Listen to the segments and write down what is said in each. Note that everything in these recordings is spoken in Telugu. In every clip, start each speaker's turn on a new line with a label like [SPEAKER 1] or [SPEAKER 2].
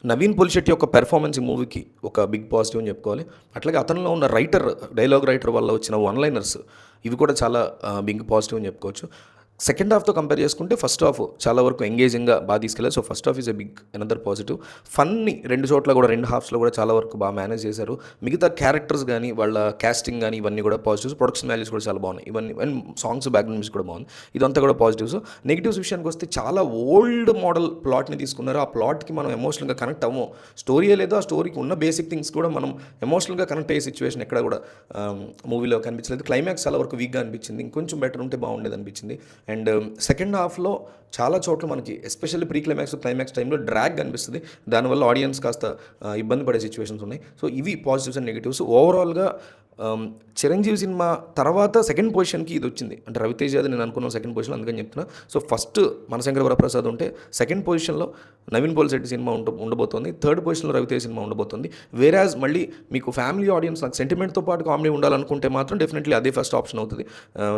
[SPEAKER 1] నవీన్ పొలిశెట్టి యొక్క పెర్ఫార్మెన్స్ ఈ మూవీకి ఒక బిగ్ పాజిటివ్ అని చెప్పుకోవాలి. అట్లాగే అతనిలో ఉన్న డైలాగ్ రైటర్ వల్ల వచ్చిన వన్ లైనర్స్ ఇవి కూడా చాలా బిగ్ పాజిటివ్ అని చెప్పుకోవచ్చు. సెకండ్ హాఫ్తో కంపేర్ చేసుకుంటే ఫస్ట్ హాఫ్ చాలా వరకు ఎంగేజింగ్గా బాగా తీసుకెళ్ళారు. So first half is a big another positive. Funny రెండు చోట్ల కూడా, రెండు హాఫ్స్లో కూడా చాలా వరకు బాగా మేనేజ్ చేశారు. మిగతా క్యారెక్టర్స్ కానీ, వాళ్ళ క్యాస్టింగ్ కానీ, ఇవన్నీ కూడా పాజిటివ్స్. ప్రొడక్షన్ వాల్యూస్ కూడా చాలా బాగున్నాయి. ఇవన్నీ అండ్ సాంగ్స్, బ్యాక్గ్రౌండ్ మ్యూజిక్ కూడా బాగుంది. ఇదంతా కూడా పాజిటివ్స్. నెగిటివ్స్ విషయానికి వస్తే చాలా ఓల్డ్ మోడల్ ప్లాట్ని తీసుకున్నారు. ఆ ప్లాట్కి మనం ఎమోషనల్గా కనెక్ట్ అవ్వం. స్టోరీయే లేదు, ఆ స్టోరీకి ఉన్న బేసిక్ థింగ్స్ కూడా మనం ఎమోషనల్గా కనెక్ట్ అయ్యే సిచ్యువేషన్ ఎక్కడ కూడా మూవీలో కనిపించలేదు. క్లైమాక్స్ చాలా వరకు వీక్గా అనిపించింది. ఇంకొంచెం బెటర్ ఉంటే బాగుండేది అనిపించింది. అండ్ సెకండ్ హాఫ్లో చాలా చోట్ల మనకి ఎస్పెషల్లీ ప్రీ క్లైమాక్స్, క్లైమాక్స్ టైంలో డ్రాగ్ అనిపిస్తుంది. దానివల్ల ఆడియన్స్ కాస్త ఇబ్బంది పడే సిచ్యువేషన్స్ ఉన్నాయి. సో ఇవి పాజిటివ్స్ అండ్ నెగిటివ్స్. ఓవరాల్గా చిరంజీవి సినిమా తర్వాత సెకండ్ పొజిషన్కి ఇది వచ్చింది. అంటే రవితేజ అది నేను అనుకున్నాను సెకండ్ పొజిషన్, అందుకని చెప్తున్నా. సో ఫస్ట్ మనశంకర వరప్రసాద్ ఉంటే సెకండ్ పొజిషన్లో నవీన్ పొలిశెట్టి సినిమా ఉండబోతోంది. థర్డ్ పొజిషన్లో రవితేజ సినిమా ఉండబోతుంది. వేరాజ్ మళ్ళీ మీకు ఫ్యామిలీ ఆడియన్స్, నాకు సెంటిమెంట్తో పాటు కామెడీ ఉండాలనుకుంటే మాత్రం డెఫినెట్లీ అదే ఫస్ట్ ఆప్షన్ అవుతుంది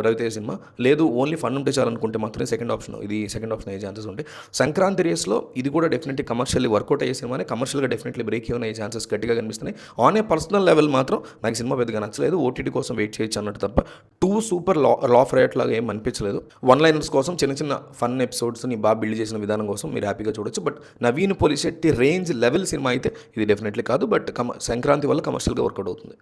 [SPEAKER 1] రవితేజ సినిమా. లేదు ఓన్లీ ఫన్ ఉంటే చాలనుకుంటే మాత్రమే సెకండ్ ఆప్షన్ అయ్యే ఛాన్సెస్ ఉంటాయి. సంక్రాంతి రేస్లో ఇది కూడా డెఫినెట్లీ కమర్షియల్లీ వర్కౌట్ అయ్యే సినిమానే. కమర్షియల్గా డెఫినెట్లీ బ్రేక్ ఈవెన్ అయ్యే ఛాన్సెస్ గట్టిగా కనిపిస్తున్నాయి. ఆన్ ఏ పర్సనల్ లెవెల్ మాత్రం నాకు సినిమా పెద్దగా నచ్చలేదు. ఓటీటీ కోసం వెయిట్ చేయొచ్చు అన్నట్టు తప్ప టూ సూపర్ లాఫ్ రైట్ లాగా ఏం అనిపించలేదు. వన్ లైనర్స్ కోసం చిన్న ఫన్ ఎపిసోడ్స్ని బాగా బిల్డ్ చేసిన విధానం కోసం మీరు హ్యాపీగా చూడొచ్చు. But Naveen Polishetty range level cinema అయితే ఇది డెఫినెట్లీ కాదు. బట్ సంక్రాంతి వల్ల కమర్షియల్గా వర్కౌట్ అవుతుంది.